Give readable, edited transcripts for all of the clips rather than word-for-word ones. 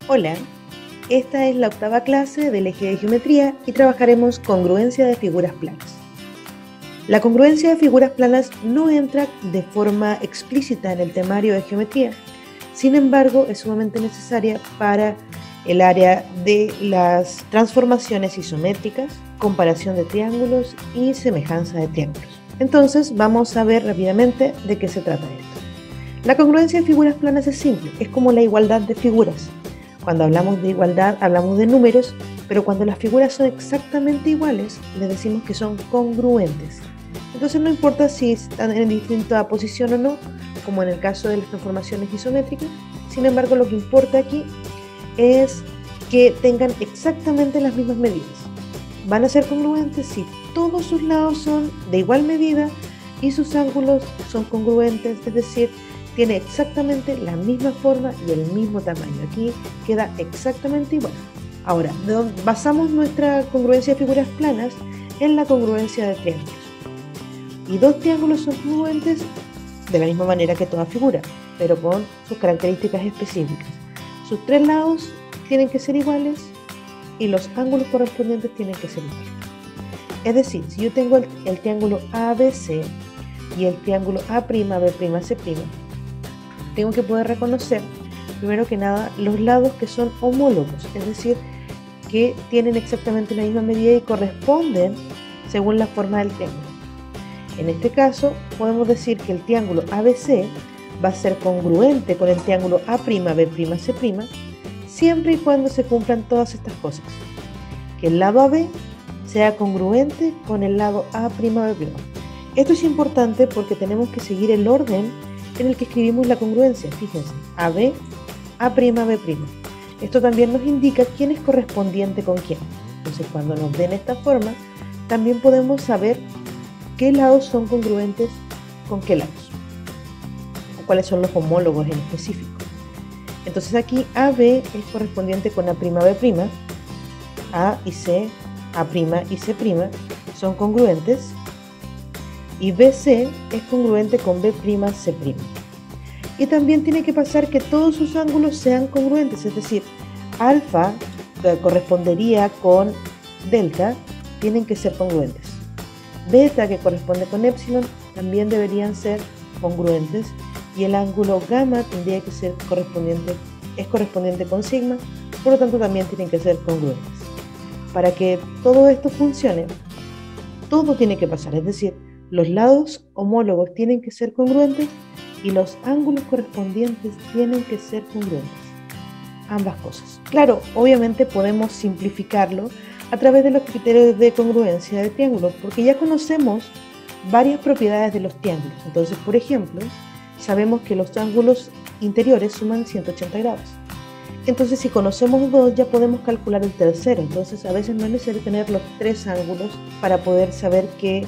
Hola, esta es la octava clase del eje de geometría y trabajaremos congruencia de figuras planas. La congruencia de figuras planas no entra de forma explícita en el temario de geometría, sin embargo es sumamente necesaria para el área de las transformaciones isométricas, comparación de triángulos y semejanza de triángulos. Entonces vamos a ver rápidamente de qué se trata esto. La congruencia de figuras planas es simple, es como la igualdad de figuras. Cuando hablamos de igualdad hablamos de números, pero cuando las figuras son exactamente iguales, les decimos que son congruentes. Entonces no importa si están en distinta posición o no, como en el caso de las transformaciones isométricas, sin embargo lo que importa aquí es que tengan exactamente las mismas medidas. Van a ser congruentes si todos sus lados son de igual medida y sus ángulos son congruentes, es decir, tiene exactamente la misma forma y el mismo tamaño. Aquí queda exactamente igual. Ahora, basamos nuestra congruencia de figuras planas en la congruencia de triángulos. Y dos triángulos son congruentes de la misma manera que toda figura, pero con sus características específicas. Sus tres lados tienen que ser iguales y los ángulos correspondientes tienen que ser iguales. Es decir, si yo tengo el triángulo ABC y el triángulo A'B'C', tengo que poder reconocer, primero que nada, los lados que son homólogos, es decir, que tienen exactamente la misma medida y corresponden según la forma del triángulo. En este caso, podemos decir que el triángulo ABC va a ser congruente con el triángulo A'B'C', siempre y cuando se cumplan todas estas cosas. Que el lado AB sea congruente con el lado A'B'C'. Esto es importante porque tenemos que seguir el orden en el que escribimos la congruencia. Fíjense, AB, A'B'. Esto también nos indica quién es correspondiente con quién. Entonces, cuando nos den esta forma, también podemos saber qué lados son congruentes con qué lados, o cuáles son los homólogos en específico. Entonces aquí AB es correspondiente con A'B', A y C, A' y C' son congruentes, y BC es congruente con B'C'. Y también tiene que pasar que todos sus ángulos sean congruentes, es decir, alfa, que correspondería con delta, tienen que ser congruentes. Beta, que corresponde con epsilon, también deberían ser congruentes, y el ángulo gamma tendría que ser correspondiente con sigma, por lo tanto también tienen que ser congruentes. Para que todo esto funcione, todo tiene que pasar, es decir, los lados homólogos tienen que ser congruentes y los ángulos correspondientes tienen que ser congruentes. Ambas cosas. Claro, obviamente podemos simplificarlo a través de los criterios de congruencia de triángulos, porque ya conocemos varias propiedades de los triángulos. Entonces, por ejemplo, sabemos que los ángulos interiores suman 180 grados. Entonces, si conocemos dos, ya podemos calcular el tercero. Entonces, a veces no es necesario tener los tres ángulos para poder saber que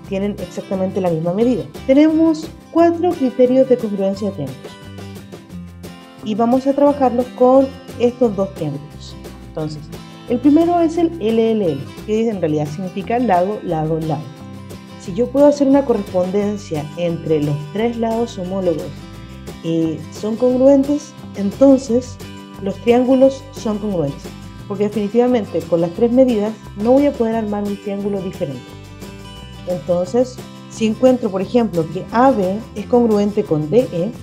tienen exactamente la misma medida. Tenemos 4 criterios de congruencia de triángulos y vamos a trabajarlos con estos dos triángulos. Entonces, el primero es el LLL, que en realidad significa lado, lado, lado. Si yo puedo hacer una correspondencia entre los tres lados homólogos y son congruentes, entonces los triángulos son congruentes, porque definitivamente con las tres medidas no voy a poder armar un triángulo diferente. Entonces, si encuentro, por ejemplo, que AB es congruente con DE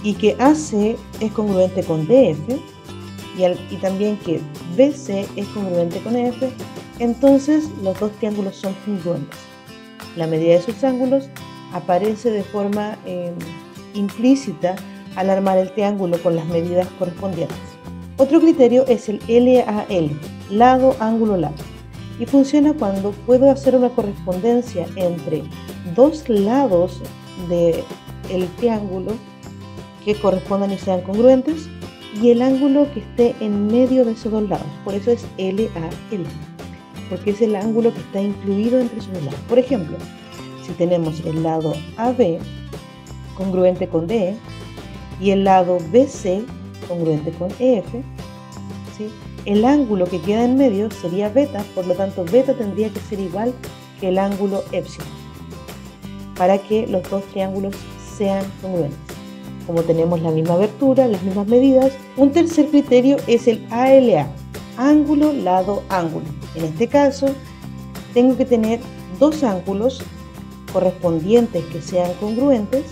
y que AC es congruente con DF y también que BC es congruente con EF, entonces los dos triángulos son congruentes. La medida de sus ángulos aparece de forma implícita al armar el triángulo con las medidas correspondientes. Otro criterio es el LAL, lado, ángulo, lado. Y funciona cuando puedo hacer una correspondencia entre dos lados del triángulo que correspondan y sean congruentes y el ángulo que esté en medio de esos dos lados. Por eso es LAL, porque es el ángulo que está incluido entre esos dos lados. Por ejemplo, si tenemos el lado AB congruente con DE y el lado BC congruente con EF, ¿sí?, el ángulo que queda en medio sería beta, por lo tanto beta tendría que ser igual que el ángulo epsilon para que los dos triángulos sean congruentes. como tenemos la misma abertura, las mismas medidas. Un tercer criterio es el ALA, ángulo, lado, ángulo. En este caso, tengo que tener dos ángulos correspondientes que sean congruentes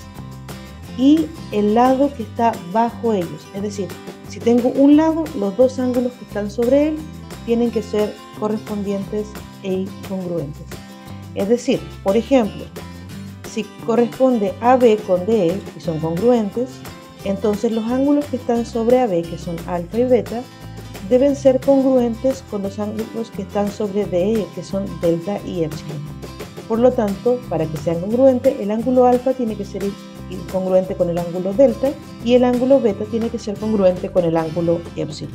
y el lado que está bajo ellos. Es decir, si tengo un lado, los dos ángulos que están sobre él tienen que ser correspondientes e congruentes. Es decir, por ejemplo, si corresponde AB con DE y son congruentes, entonces los ángulos que están sobre AB, que son alfa y beta, deben ser congruentes con los ángulos que están sobre DE, que son delta y epsilon. Por lo tanto, para que sean congruentes, el ángulo alfa tiene que ser congruente con el ángulo delta y el ángulo beta tiene que ser congruente con el ángulo epsilon.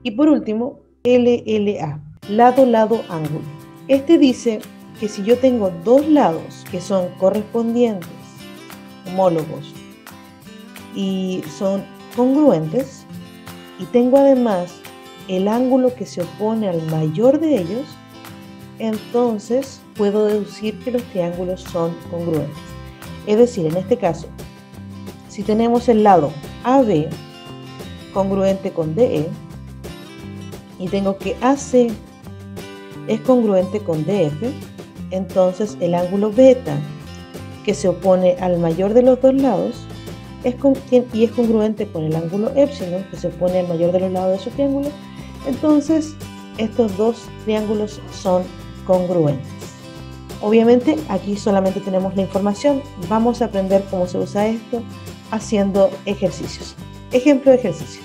Y por último, LLA, lado, lado, ángulo. Este dice que si yo tengo dos lados que son correspondientes, homólogos, y son congruentes, y tengo además el ángulo que se opone al mayor de ellos, entonces puedo deducir que los triángulos son congruentes. Es decir, en este caso, si tenemos el lado AB congruente con DE, y tengo que AC es congruente con DF, entonces el ángulo beta, que se opone al mayor de los dos lados, es congruente con el ángulo epsilon, que se opone al mayor de los lados de su triángulo, entonces estos dos triángulos son congruentes. Obviamente aquí solamente tenemos la información, vamos a aprender cómo se usa esto haciendo ejercicios. Ejemplo de ejercicio.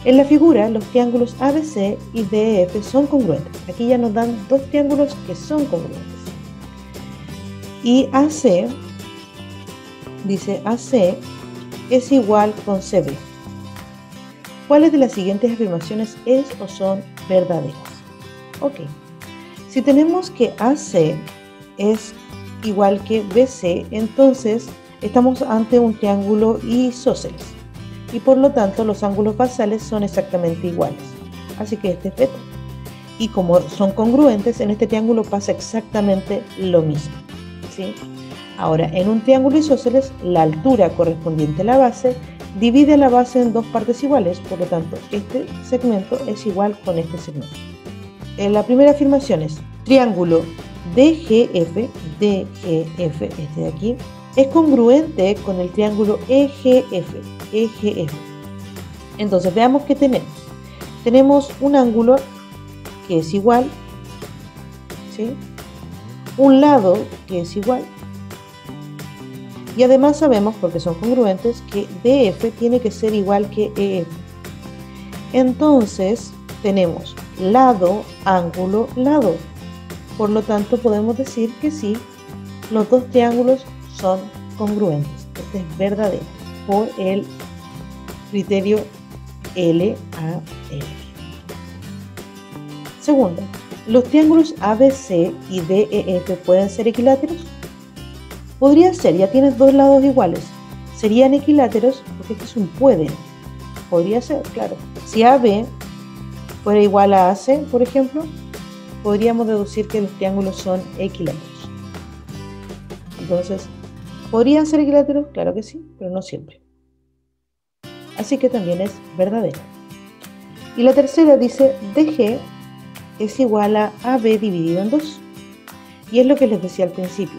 En la figura, los triángulos ABC y DEF son congruentes. Aquí ya nos dan dos triángulos que son congruentes. Y AC, dice AC es igual con CB. ¿Cuáles de las siguientes afirmaciones es o son verdaderas? Ok. Si tenemos que AC es igual que BC, entonces estamos ante un triángulo isósceles. Y por lo tanto los ángulos basales son exactamente iguales. Así que este es beta. Y como son congruentes, en este triángulo pasa exactamente lo mismo, ¿sí? Ahora, en un triángulo isósceles, la altura correspondiente a la base divide la base en dos partes iguales, por lo tanto, este segmento es igual con este segmento. La primera afirmación es, triángulo DGF, este de aquí, es congruente con el triángulo EGF. Entonces veamos qué tenemos. Tenemos un ángulo que es igual, ¿sí? Un lado que es igual, y además sabemos, porque son congruentes, que DF tiene que ser igual que EF. Entonces tenemos lado, ángulo, lado. Por lo tanto podemos decir que sí, los dos triángulos son congruentes. Este es verdadero por el criterio LAL. Segunda, ¿los triángulos ABC y DEF pueden ser equiláteros? Podría ser, ya tienes dos lados iguales. Serían equiláteros porque este es un pueden. Podría ser, claro. Si AB fuera igual a AC, por ejemplo, podríamos deducir que los triángulos son equiláteros. Entonces, ¿podrían ser equiláteros? Claro que sí, pero no siempre. Así que también es verdadera. Y la tercera dice, DG es igual a AB dividido en 2. Y es lo que les decía al principio.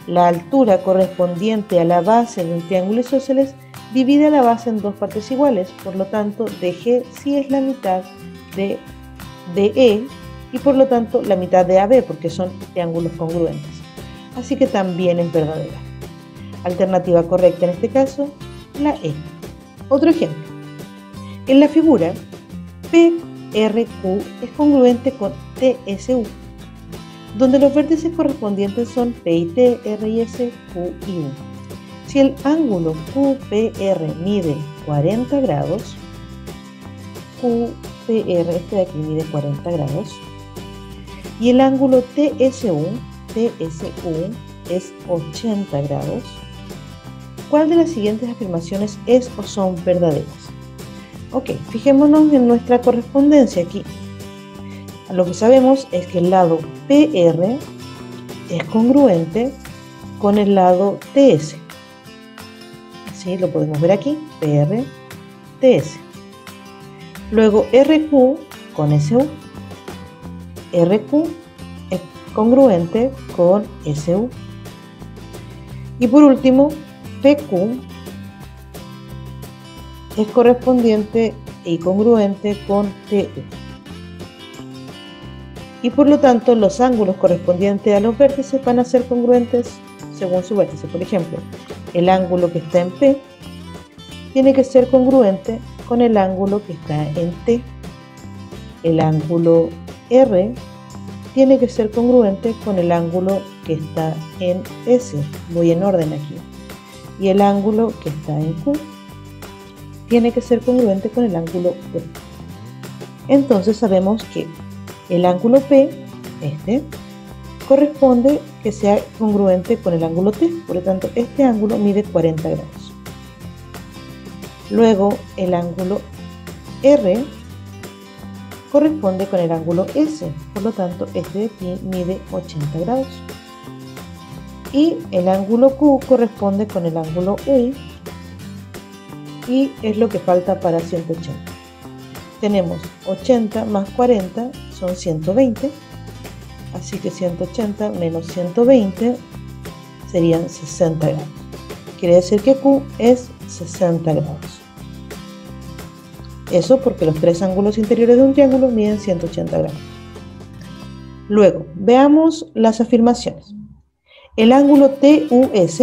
La altura correspondiente a la base de un triángulo isósceles divide a la base en dos partes iguales. Por lo tanto, DG sí es la mitad de DE y por lo tanto la mitad de AB, porque son triángulos congruentes. Así que también es verdadera. Alternativa correcta en este caso, la E. Otro ejemplo. En la figura, PRQ es congruente con TSU, donde los vértices correspondientes son P y T, R y S, Q y U. Si el ángulo QPR mide 40 grados, QPR, este de aquí mide 40 grados, y el ángulo TSU es 80 grados, ¿cuál de las siguientes afirmaciones es o son verdaderas? Ok, fijémonos en nuestra correspondencia aquí. Lo que sabemos es que el lado PR es congruente con el lado TS. ¿sí? Lo podemos ver aquí, PR, TS. Luego RQ con SU. RQ es congruente con SU. Y por último, PQ es correspondiente y congruente con TU. Y por lo tanto, los ángulos correspondientes a los vértices van a ser congruentes según su vértice. Por ejemplo, el ángulo que está en P tiene que ser congruente con el ángulo que está en T. El ángulo R tiene que ser congruente con el ángulo que está en S. Voy en orden aquí. Y el ángulo que está en Q tiene que ser congruente con el ángulo P. Entonces sabemos que el ángulo P, corresponde que sea congruente con el ángulo T. Por lo tanto, este ángulo mide 40 grados. Luego, el ángulo R corresponde con el ángulo S. Por lo tanto, este de aquí mide 80 grados. Y el ángulo Q corresponde con el ángulo U. Y es lo que falta para 180. Tenemos 80 más 40 son 120. Así que 180 menos 120 serían 60 grados. Quiere decir que Q es 60 grados. Eso porque los tres ángulos interiores de un triángulo miden 180 grados. Luego, veamos las afirmaciones. El ángulo TUS,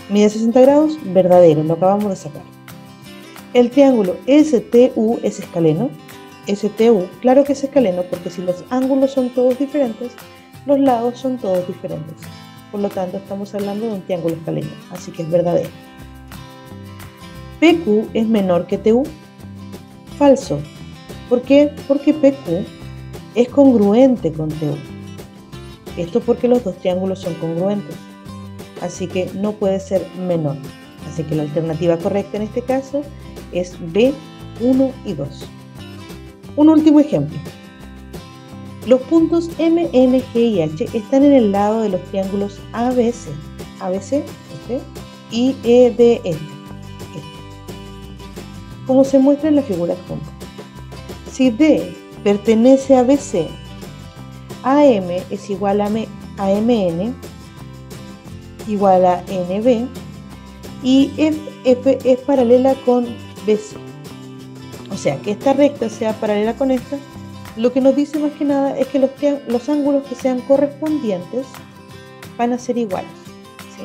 mide 60 grados, verdadero, lo acabamos de sacar. El triángulo STU es escaleno. STU, claro que es escaleno porque si los ángulos son todos diferentes, los lados son todos diferentes. Por lo tanto, estamos hablando de un triángulo escaleno, así que es verdadero. PQ es menor que TU. Falso. ¿Por qué? Porque PQ es congruente con TU. Esto porque los dos triángulos son congruentes. Así que no puede ser menor. Así que la alternativa correcta en este caso es B, 1 y 2. Un último ejemplo. Los puntos M, N, G y H están en el lado de los triángulos ABC. ABC, y EDF. Como se muestra en la figura adjunta. Si D pertenece a BC, AM es igual a MN igual a NB y FF es paralela con BC. O sea, que esta recta sea paralela con esta, lo que nos dice más que nada es que los ángulos que sean correspondientes van a ser iguales, ¿sí?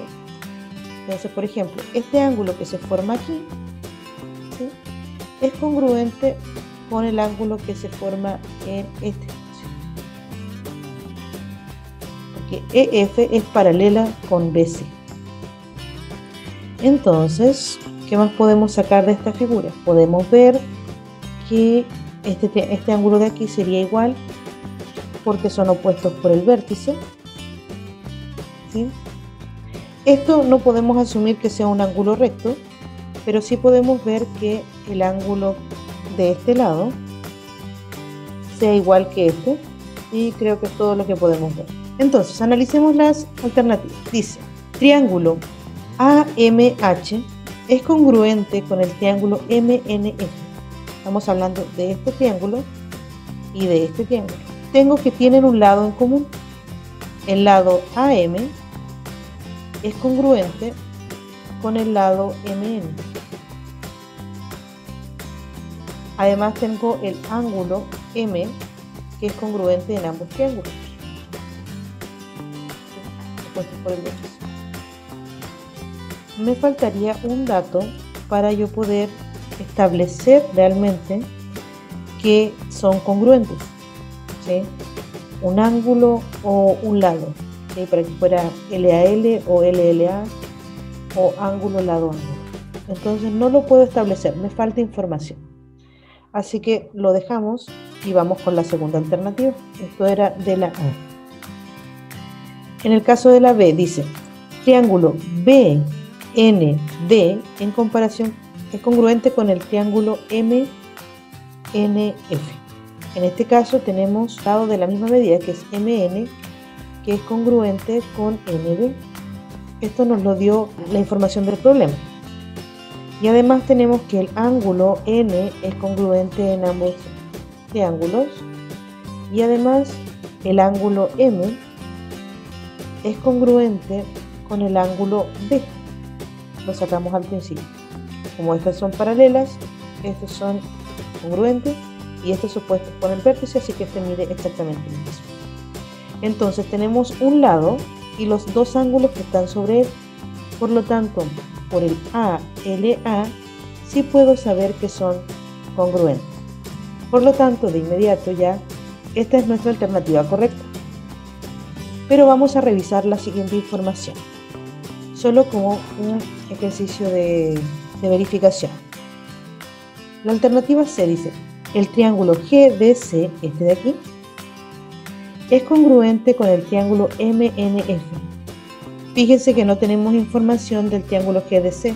Entonces, por ejemplo, este ángulo que se forma aquí, ¿sí?, es congruente con el ángulo que se forma en este espacio. Porque EF es paralela con BC. Entonces, ¿qué más podemos sacar de esta figura? Podemos ver que este ángulo de aquí sería igual porque son opuestos por el vértice, ¿sí? Esto no podemos asumir que sea un ángulo recto, pero sí podemos ver que el ángulo de este lado sea igual que este, y creo que es todo lo que podemos ver. Entonces, analicemos las alternativas. Dice, triángulo AMH es congruente con el triángulo MNF. Estamos hablando de este triángulo y de este triángulo. Tengo que tienen un lado en común. El lado AM es congruente con el lado MN. Además tengo el ángulo M que es congruente en ambos triángulos. Opuestos por el vértice. Me faltaría un dato para yo poder establecer realmente que son congruentes, ¿sí? Un ángulo o un lado, ¿sí?, para que fuera LAL o LLA o ángulo lado ángulo. Entonces no lo puedo establecer, me falta información. Así que lo dejamos y vamos con la segunda alternativa. Esto era de la A. En el caso de la B dice, triángulo BND en comparación es congruente con el triángulo MNF. En este caso tenemos lado de la misma medida que es MN, que es congruente con NB. Esto nos lo dio la información del problema. Y además tenemos que el ángulo N es congruente en ambos triángulos. Y además el ángulo M es congruente con el ángulo B. Lo sacamos al principio. Como estas son paralelas, estos son congruentes y estos opuestos con el vértice, así que este mide exactamente lo mismo. Entonces tenemos un lado y los dos ángulos que están sobre él. Por lo tanto, por el ALA sí puedo saber que son congruentes. Por lo tanto, de inmediato ya, esta es nuestra alternativa correcta. Pero vamos a revisar la siguiente información, solo como un ejercicio de verificación. La alternativa C dice, el triángulo GDC, este de aquí, es congruente con el triángulo MNF. Fíjense que no tenemos información del triángulo GDC,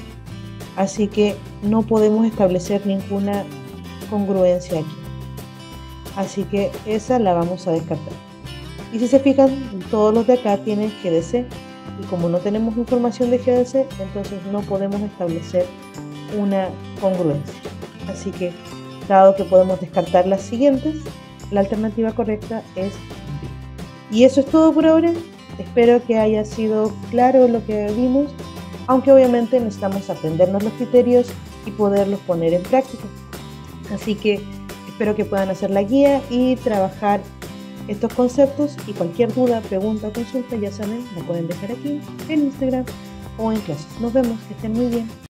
así que no podemos establecer ninguna congruencia aquí. Así que esa la vamos a descartar. Y si se fijan, todos los de acá tienen GDC, y como no tenemos información de GDC, entonces no podemos establecer una congruencia. Así que, dado que podemos descartar las siguientes, la alternativa correcta es B. Y eso es todo por ahora. Espero que haya sido claro lo que vimos, aunque obviamente necesitamos aprendernos los criterios y poderlos poner en práctica. Así que espero que puedan hacer la guía y trabajar estos conceptos, y cualquier duda, pregunta o consulta, ya saben, la pueden dejar aquí en Instagram o en clases. Nos vemos, que estén muy bien.